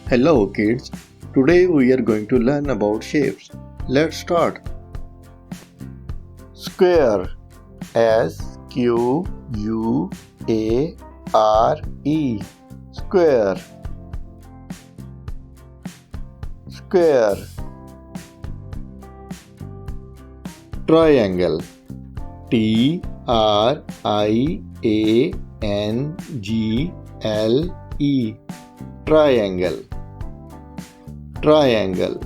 Hello kids, today we are going to learn about shapes. Let's start. Square. S-Q-U-A-R-E. Square. Square. Triangle. T-R-I-A-N-G-L-E. Triangle. Triangle.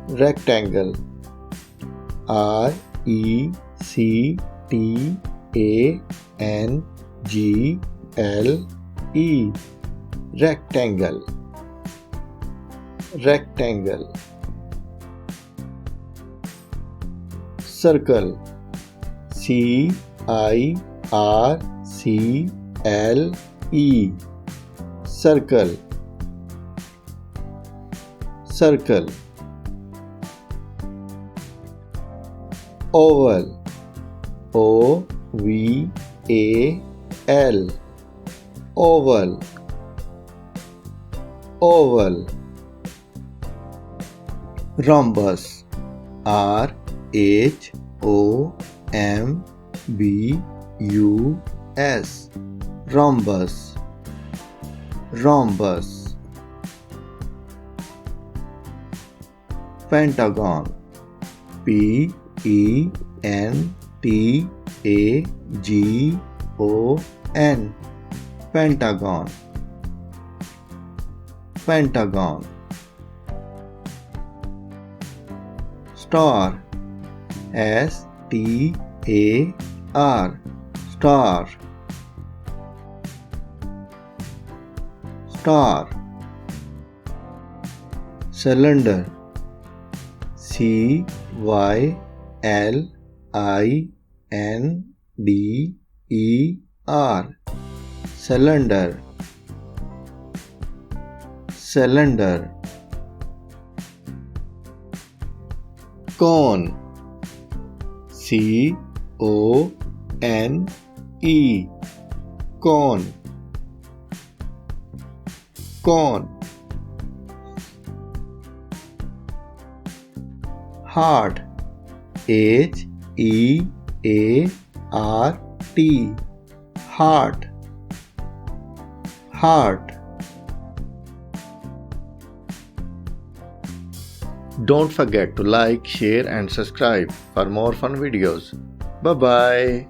Rectangle. R-E-C-T-A-N-G-L-E. Rectangle. Rectangle. Circle. C-I-R-C-L-E. Circle. Circle. Oval. O-V-A-L. Oval. Oval. Rhombus. R-H-O-M-B-U-S. Rhombus. Rhombus. Pentagon. P-E-N-T-A-G-O-N. Pentagon. Pentagon. Star. S-T-A-R. Star. Star. Cylinder. C-Y-L-I-N-D-E-R. Cylinder. Cylinder. Cone. C-O-N-E. Cone. Cone. Heart. H-E-A-R-T. Heart. Heart. Don't forget to like, share and subscribe for more fun videos. Bye bye.